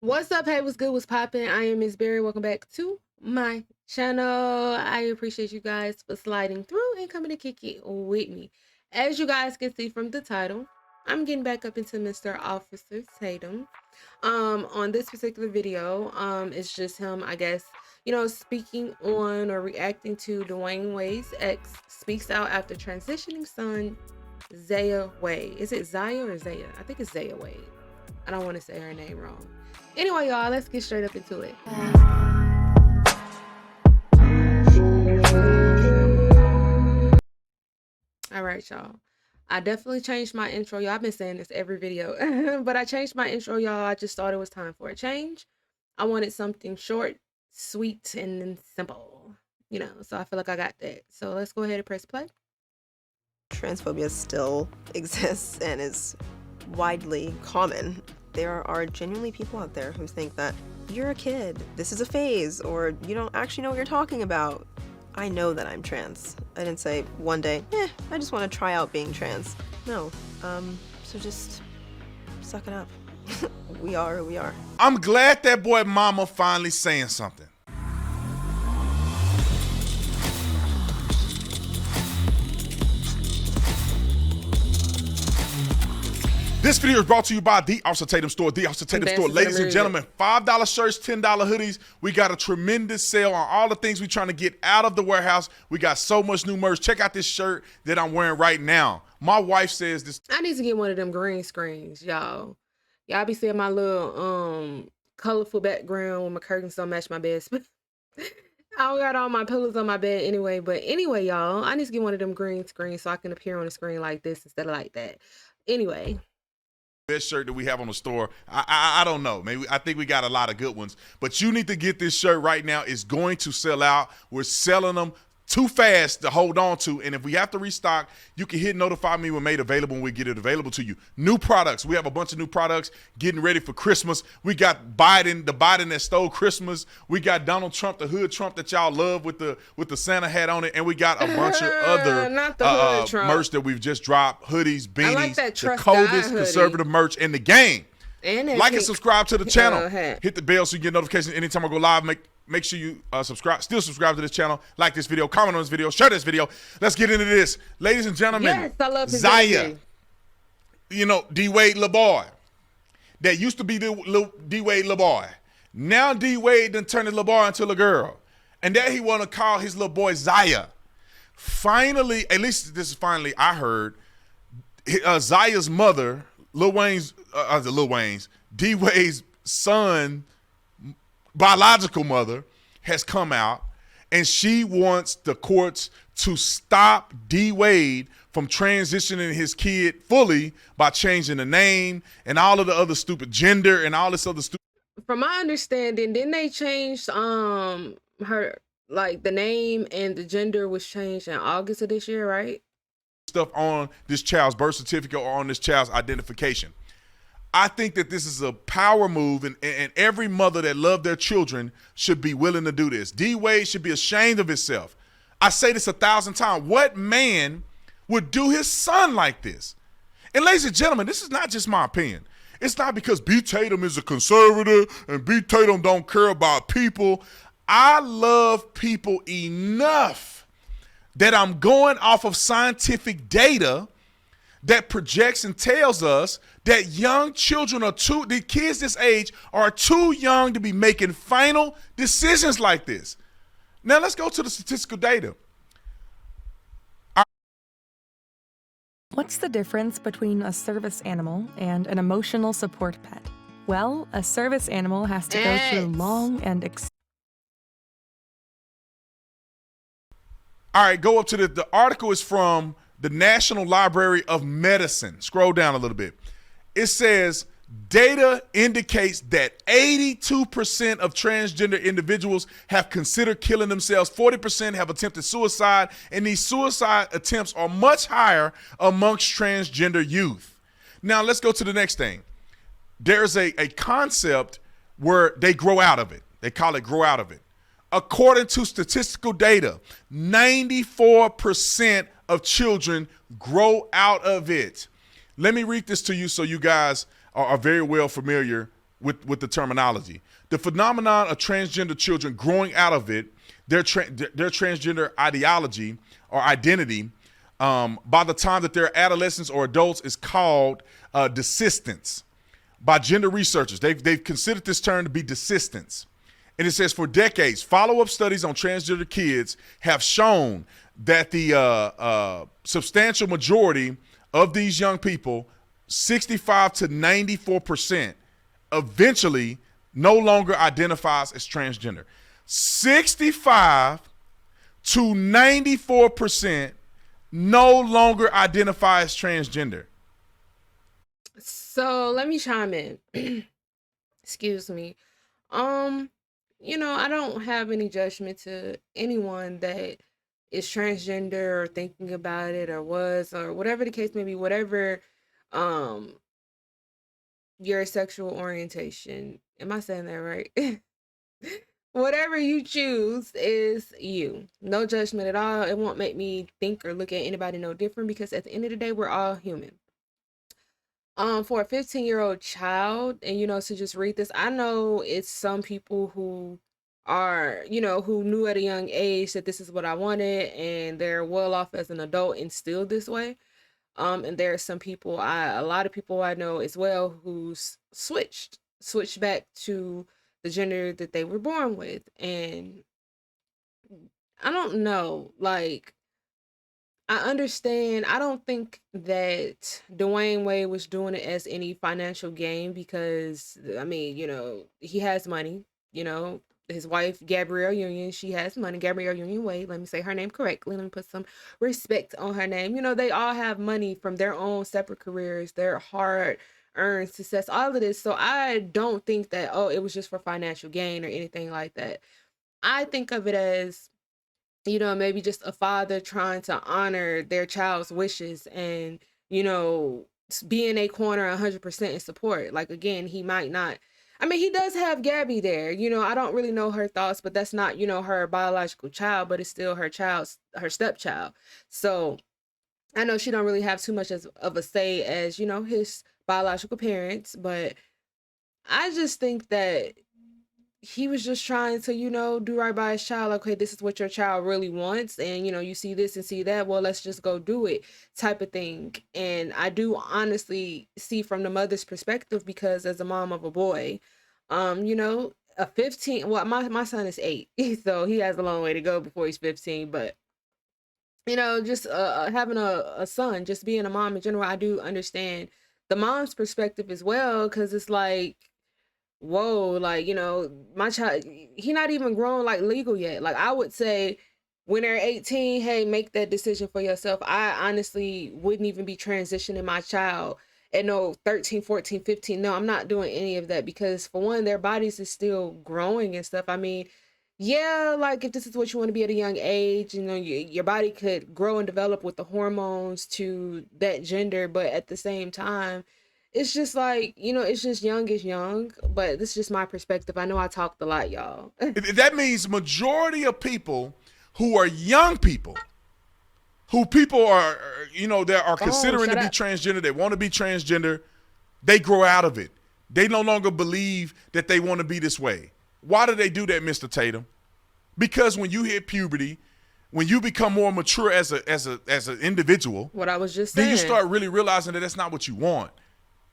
What's up? Hey, what's good? What's poppin'? I am Miss Berry. Welcome back to my channel. I appreciate you guys for sliding through and coming to kick it with me. As you guys can see from the title, I'm getting back up into Mr. Officer Tatum. On this particular video, it's just him, I guess, speaking on or reacting to Dwyane Wade's ex speaks out after transitioning son Zaya Wade. Is it Zaya or Zaya? I think it's Zaya Wade. I don't want to say her name wrong. Anyway, y'all, let's get straight up into it. All right, y'all. I definitely changed my intro, y'all. I've been saying this every video, but I changed my intro, y'all. I just thought it was time for a change. I wanted something short, sweet, and simple, so I feel like I got that. So let's go ahead and press play. Transphobia still exists and is widely common. There are genuinely people out there who think that you're a kid, this is a phase, or you don't actually know what you're talking about. I know that I'm trans. I didn't say one day, I just want to try out being trans. No, so just suck it up. We are who we are. I'm glad that boy mama finally saying something. This video is brought to you by The Officer Tatum Store. The Officer Tatum Store. Ladies and gentlemen, $5 shirts, $10 hoodies. We got a tremendous sale on all the things we're trying to get out of the warehouse. We got so much new merch. Check out this shirt that I'm wearing right now. My wife says this. I need to get one of them green screens, y'all. Y'all be seeing my little colorful background when my curtains don't match my bed. I got all my pillows on my bed anyway. But anyway, y'all, I need to get one of them green screens so I can appear on the screen like this instead of like that. Anyway. Best shirt that we have on the store. I don't know. Maybe I think we got a lot of good ones, but you need to get this shirt right now. It's going to sell out. We're selling them too fast to hold on to, and if we have to restock, you can hit notify me when made available and we get it available to you. New products. We have a bunch of new products getting ready for Christmas. We got Biden, the Biden that stole Christmas. We got Donald Trump, the hood Trump that y'all love with the Santa hat on it, and we got a bunch of other merch that we've just dropped. Hoodies, beanies, like that the coldest conservative merch in the game. And like and subscribe to the channel. Hit the bell so you get notifications anytime I go live. Make sure you subscribe to this channel, like this video, comment on this video, share this video. Let's get into this. Ladies and gentlemen, yes, I love his Zaya, energy. D-Wade little boy. That used to be the D-Wade little boy. Now D-Wade done turned his little boy into a girl. And then he want to call his little boy Zaya. Finally, at least this is finally, I heard, Zaya's mother, D-Wade's son, biological mother, has come out, and she wants the courts to stop D-Wade from transitioning his kid fully by changing the name and all of the other stupid gender and all this other stupid. From my understanding, didn't they change her, like the name and the gender was changed in August of this year, right? Stuff on this child's birth certificate or on this child's identification. I think that this is a power move, and every mother that loves their children should be willing to do this. D-Wade should be ashamed of himself. I say this 1,000 times. What man would do his son like this? And ladies and gentlemen, this is not just my opinion. It's not because B. Tatum is a conservative and B. Tatum don't care about people. I love people enough that I'm going off of scientific data that projects and tells us that young children the kids this age are too young to be making final decisions like this. Now let's go to the statistical data. What's the difference between a service animal and an emotional support pet? Well, a service animal has to go through long and All right, go up to the article is from the National Library of Medicine. Scroll down a little bit. It says data indicates that 82% of transgender individuals have considered killing themselves. 40% have attempted suicide, and these suicide attempts are much higher amongst transgender youth. Now let's go to the next thing. There's a concept where they grow out of it. They call it grow out of it. According to statistical data, 94% of children grow out of it. Let me read this to you so you guys are very well familiar with the terminology. The phenomenon of transgender children growing out of it, their transgender ideology or identity, by the time that they're adolescents or adults, is called desistance by gender researchers. They've considered this term to be desistance. And it says, for decades, follow-up studies on transgender kids have shown that the substantial majority of these young people, 65 to 94%, eventually no longer identifies as transgender. 65 to 94% no longer identify as transgender. So let me chime in. Excuse me. I don't have any judgment to anyone that is transgender or thinking about it or was or whatever the case may be, whatever um your sexual orientation. Am I saying that right? Whatever you choose is you. No judgment at all. It won't make me think or look at anybody no different because at the end of the day, we're all human. For a 15-year-old child, and to just read this, I know it's some people who are, who knew at a young age that this is what I wanted and they're well off as an adult and still this way. And there are some people, a lot of people I know as well who's switched back to the gender that they were born with. And I don't know, like, I understand. I don't think that Dwayne Wade was doing it as any financial gain because, I mean, he has money. His wife, Gabrielle Union, she has money. Gabrielle Union Wade, let me say her name correctly. Let me put some respect on her name. They all have money from their own separate careers, their hard earned success, all of this. So I don't think that, oh, it was just for financial gain or anything like that. I think of it as maybe just a father trying to honor their child's wishes and, be in a corner 100% in support. Like, again, he might not, I mean, he does have Gabby there. I don't really know her thoughts, but that's not, her biological child, but it's still her stepchild. So I know she don't really have too much of a say as, his biological parents, but I just think that he was just trying to, do right by his child. Okay, this is what your child really wants. And, you see this and see that. Well, let's just go do it type of thing. And I do honestly see from the mother's perspective, because as a mom of a boy, a 15, well, my son is 8, so he has a long way to go before he's 15. But, just having a son, just being a mom in general, I do understand the mom's perspective as well. Cause it's like, whoa, like, my child, he not even grown like legal yet. Like, I would say when they're 18, hey, make that decision for yourself. I honestly wouldn't even be transitioning my child at no 13, 14, 15. No, I'm not doing any of that because, for one, their bodies is still growing and stuff. I mean, yeah, like, if this is what you want to be at a young age, your body could grow and develop with the hormones to that gender, but at the same time, it's just like, it's just young is young, but this is just my perspective. I know I talked a lot, y'all. That means majority of people who are young people, who people are, that are considering to be transgender, they want to be transgender, they grow out of it. They no longer believe that they want to be this way. Why do they do that, Mr. Tatum? Because when you hit puberty, when you become more mature as an individual, what I was just saying, then you start really realizing that that's not what you want.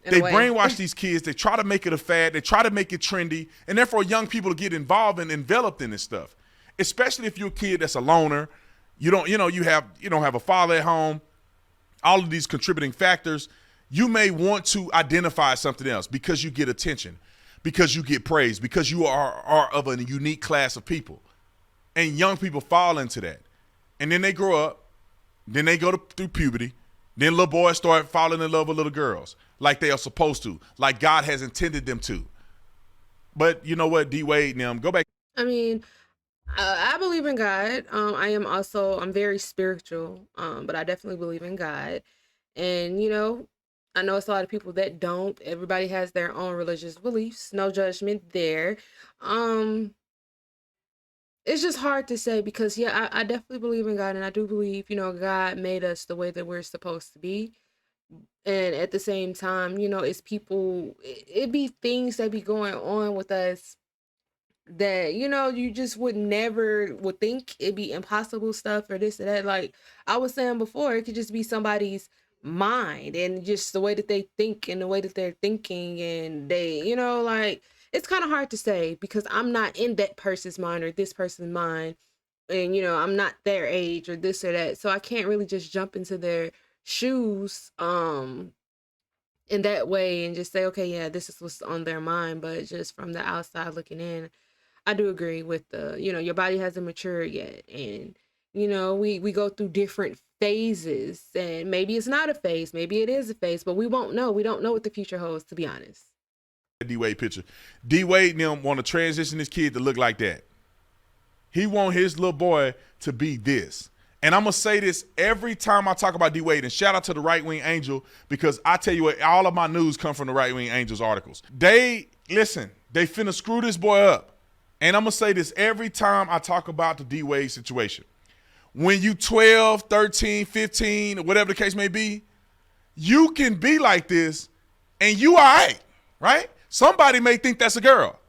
They brainwash these kids. They try to make it a fad. They try to make it trendy, and therefore young people get involved and enveloped in this stuff. Especially if you're a kid that's a loner, you don't have a father at home. All of these contributing factors, you may want to identify as something else because you get attention, because you get praise, because you are of a unique class of people, and young people fall into that, and then they grow up, then they go through puberty, then little boys start falling in love with little girls, like they are supposed to, like God has intended them to. But you know what, D Wade, now go back. I mean, I believe in God. I'm very spiritual, but I definitely believe in God. And, I know it's a lot of people that don't. Everybody has their own religious beliefs. No judgment there. Um, it's just hard to say because, yeah, I definitely believe in God, and I do believe, God made us the way that we're supposed to be. And at the same time, it's people, it be things that be going on with us that you just would think it'd be impossible stuff or this or that. Like I was saying before, it could just be somebody's mind and just the way that they think and the way that they're thinking, and they like, it's kind of hard to say because I'm not in that person's mind or this person's mind, and I'm not their age or this or that, so I can't really just jump into their shoes in that way and just say, okay, yeah, this is what's on their mind. But just from the outside looking in, I do agree with your body hasn't matured yet. And, we go through different phases, and maybe it's not a phase, maybe it is a phase, but we won't know. We don't know what the future holds, to be honest. D-Wade picture. D-Wade now want to transition his kid to look like that. He want his little boy to be this. And I'm going to say this every time I talk about D-Wade, and shout out to the Right Wing Angel, because I tell you what, all of my news come from the Right Wing Angel's articles. They finna screw this boy up. And I'm going to say this every time I talk about the D-Wade situation. When you 12, 13, 15, or whatever the case may be, you can be like this and you all right? Somebody may think that's a girl.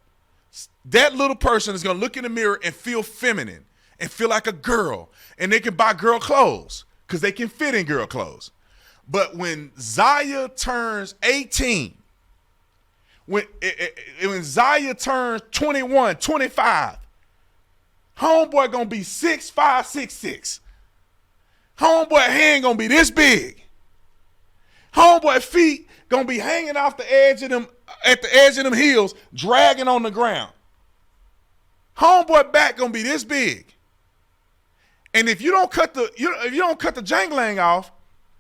That little person is going to look in the mirror and feel feminine and feel like a girl, and they can buy girl clothes because they can fit in girl clothes. But when Zaya turns 18, when Zaya turns 21, 25, homeboy gonna be 6'5", 6'6". Homeboy hand gonna be this big. Homeboy feet gonna be hanging off the edge of them, at the edge of them heels, dragging on the ground. Homeboy back gonna be this big. And if you don't cut the jangling off,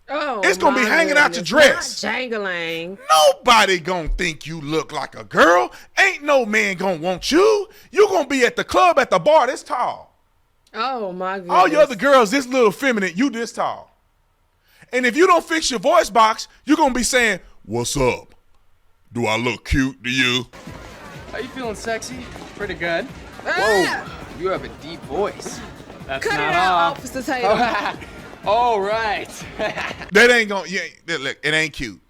it's gonna be hanging out your dress. Not jangling. Nobody gonna think you look like a girl. Ain't no man gonna want you. You gonna be at the club, at the bar this tall. Oh my goodness. All your other girls this little feminine, you this tall. And if you don't fix your voice box, you're gonna be saying, "What's up? Do I look cute to you?" How you feeling, sexy? Pretty good. Ah! Whoa, you have a deep voice. That's Cut not it out, all. Officer Tatum. All right. That ain't gonna, look, it ain't cute.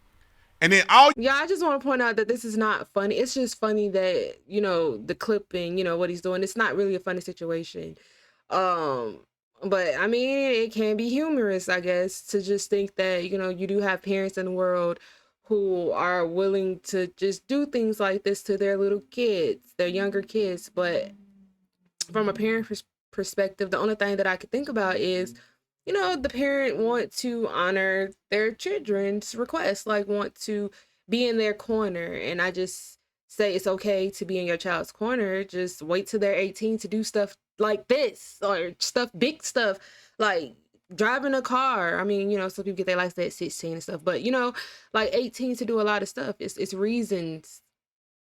And then all Yeah, I just want to point out that this is not funny. It's just funny that, the clipping, what he's doing. It's not really a funny situation. But I mean, it can be humorous, I guess, to just think that, you do have parents in the world who are willing to just do things like this to their little kids, their younger kids. But from a parent perspective, the only thing that I could think about is, the parent want to honor their children's requests, like want to be in their corner. And I just say it's okay to be in your child's corner. Just wait till they're 18 to do stuff like this, or big stuff, like driving a car. I mean, some people get their license at 16 and stuff, but like 18 to do a lot of stuff. It's reasons.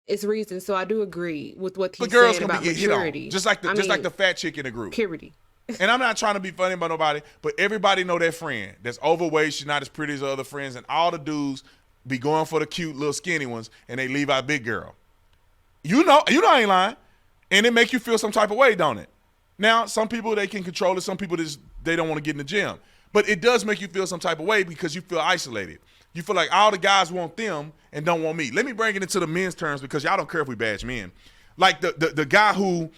It's reasons. So I do agree with what he's the girls saying gonna about be getting maturity. hit on, just like the fat chick in the group. Purity. And I'm not trying to be funny about nobody, but everybody know that friend that's overweight, she's not as pretty as her other friends, and all the dudes be going for the cute little skinny ones, and they leave out big girl. You know I ain't lying. And it make you feel some type of way, don't it? Now, some people, they can control it. Some people, they don't want to get in the gym. But it does make you feel some type of way because you feel isolated. You feel like all the guys want them and don't want me. Let me bring it into the men's terms because y'all don't care if we bash men. Like the guy who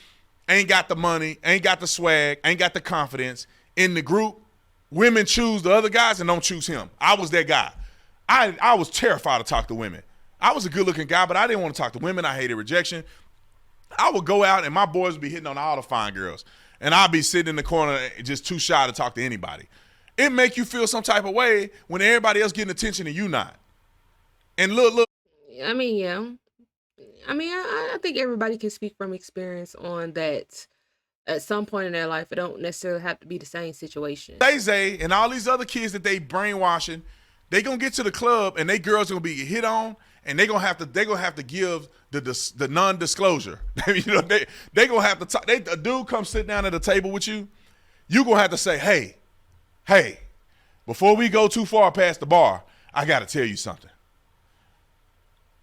ain't got the money, ain't got the swag, ain't got the confidence in the group. Women choose the other guys and don't choose him. I was that guy. I was terrified to talk to women. I was a good-looking guy, but I didn't want to talk to women. I hated rejection. I would go out and my boys would be hitting on all the fine girls. And I'd be sitting in the corner just too shy to talk to anybody. It make you feel some type of way when everybody else getting attention and you not. And look. I mean, yeah. I mean, I think everybody can speak from experience on that. At some point in their life, it don't necessarily have to be the same situation. Zay and all these other kids that they brainwashing, they gonna get to the club and they girls gonna be hit on, and they gonna have to give the non-disclosure. They gonna have to talk. A dude come sit down at a table with you, you gonna have to say, hey, before we go too far past the bar, I gotta tell you something.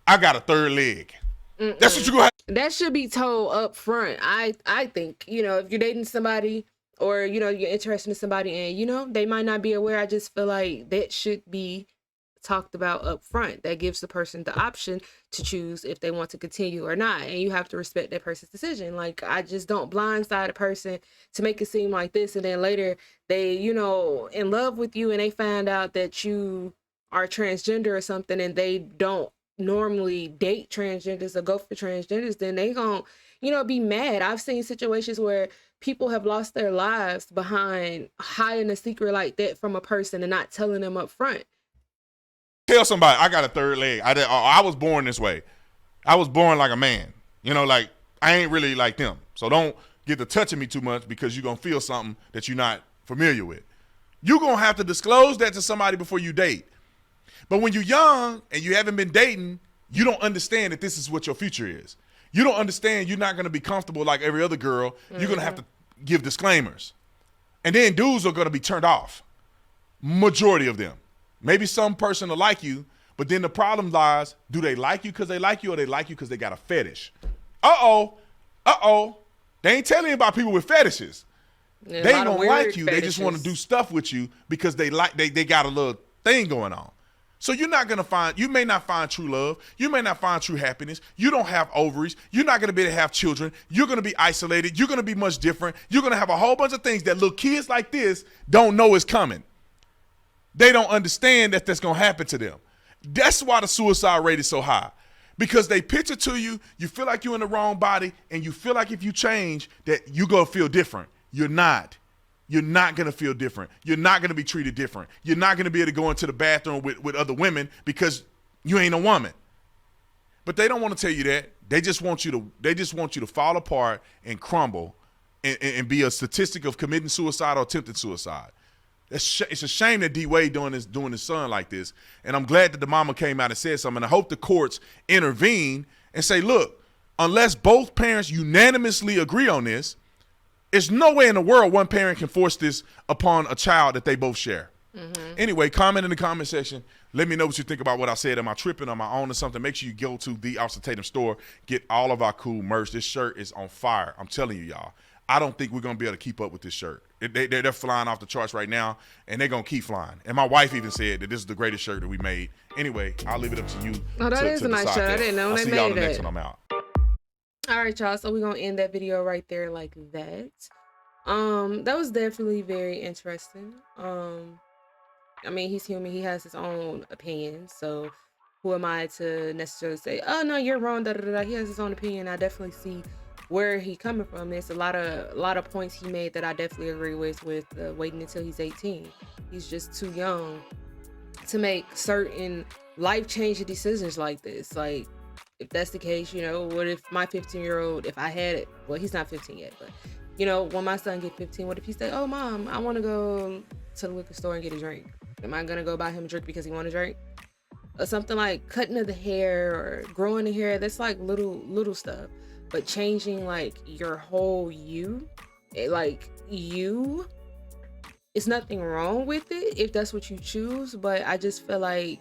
I got a third leg. Mm-mm. That's what you gonna have. That should be told up front. I think, if you're dating somebody or, you're interested in somebody and, they might not be aware. I just feel like that should be talked about up front. That gives the person the option to choose if they want to continue or not. And you have to respect that person's decision. Like, I just don't blindside a person to make it seem like this. And then later they, you know, in love with you and they find out that you are transgender or something and they don't normally date transgenders or go for transgenders, then they gonna, you know, be mad. I've seen situations where people have lost their lives behind hiding a secret like that from a person and not telling them up front. Tell somebody I got a third leg. I was born this way. I was born like a man. You know, like I ain't really like them. So don't get to touching me too much because you're gonna feel something that you're not familiar with. You're gonna have to disclose that to somebody before you date. But when you're young and you haven't been dating, you don't understand that this is what your future is. You don't understand you're not going to be comfortable like every other girl. You're going to have to give disclaimers. And then dudes are going to be turned off. Majority of them. Maybe some person will like you, but then the problem lies, do they like you because they like you or they like you because they got a fetish? Uh-oh. They ain't telling you about people with fetishes. Yeah, they ain't going to like you. Fetishes. They just want to do stuff with you because they got a little thing going on. So you may not find true love. You may not find true happiness. You don't have ovaries. You're not going to be able to have children. You're going to be isolated. You're going to be much different. You're going to have a whole bunch of things that little kids like this don't know is coming. They don't understand that that's going to happen to them. That's why the suicide rate is so high. Because they picture to you, you feel like you're in the wrong body, and you feel like if you change that you're going to feel different. You're not. You're not going to feel different. You're not going to be treated different. You're not going to be able to go into the bathroom with other women because you ain't a woman. But they don't want to tell you that. They just want you to fall apart and crumble and be a statistic of committing suicide or attempted suicide. It's a shame that Wade doing his son like this. And I'm glad that the mama came out and said something. I hope the courts intervene and say, look, unless both parents unanimously agree on this, there's no way in the world one parent can force this upon a child that they both share. Mm-hmm. Anyway, comment in the comment section. Let me know what you think about what I said. Am I tripping? Am I on or something? Make sure you go to the Officer Tatum store. Get all of our cool merch. This shirt is on fire. I'm telling you, y'all. I don't think we're going to be able to keep up with this shirt. They're flying off the charts right now, and they're going to keep flying. And my wife even said that this is the greatest shirt that we made. Anyway, I'll leave it up to you. Oh, that is a nice shirt. I didn't know they made it. I'll see y'all in the next one. I'm out. All right, y'all. So we're going to end that video right there like that. That was definitely very interesting. I mean, he's human. He has his own opinions. So who am I to necessarily say, oh, no, you're wrong, da, da, da. He has his own opinion. I definitely see where he's coming from. There's a lot of points he made that I definitely agree with waiting until he's 18. He's just too young to make certain life-changing decisions like this. Like, if that's the case, you know, what if my 15-year-old, if I had it, well, he's not 15 yet, but, you know, when my son get 15, what if he say, oh, Mom, I want to go to the liquor store and get a drink? Am I going to go buy him a drink because he want a drink? Or something like cutting of the hair or growing the hair. That's like little stuff. But changing like your whole you, it's nothing wrong with it if that's what you choose. But I just feel like,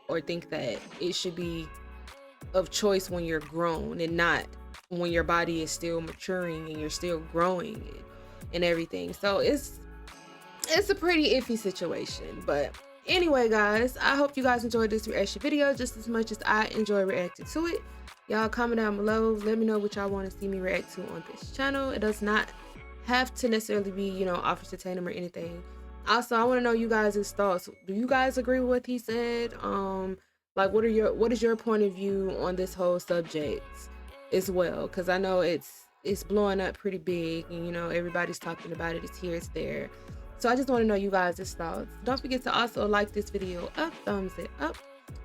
or think that it should be of choice when you're grown and not when your body is still maturing and you're still growing and everything. So it's a pretty iffy situation. But anyway, guys, I hope you guys enjoyed this reaction video just as much as I enjoy reacting to it. Y'all comment down below. Let me know what y'all want to see me react to on this channel. It does not have to necessarily be, you know, Officer Tatum or anything. Also, I want to know you guys' thoughts. Do you guys agree with what he said? Like, what is your point of view on this whole subject as well? Because I know it's blowing up pretty big, and you know everybody's talking about it. It's here, it's there. So I just want to know you guys' thoughts. Don't forget to also like this video up, thumbs it up.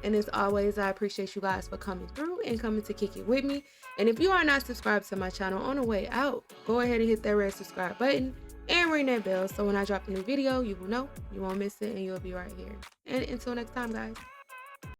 And as always, I appreciate you guys for coming through and coming to kick it with me. And if you are not subscribed to my channel, on the way out, go ahead and hit that red subscribe button and ring that bell so when I drop a new video, you will know, you won't miss it, and you'll be right here. And until next time, guys.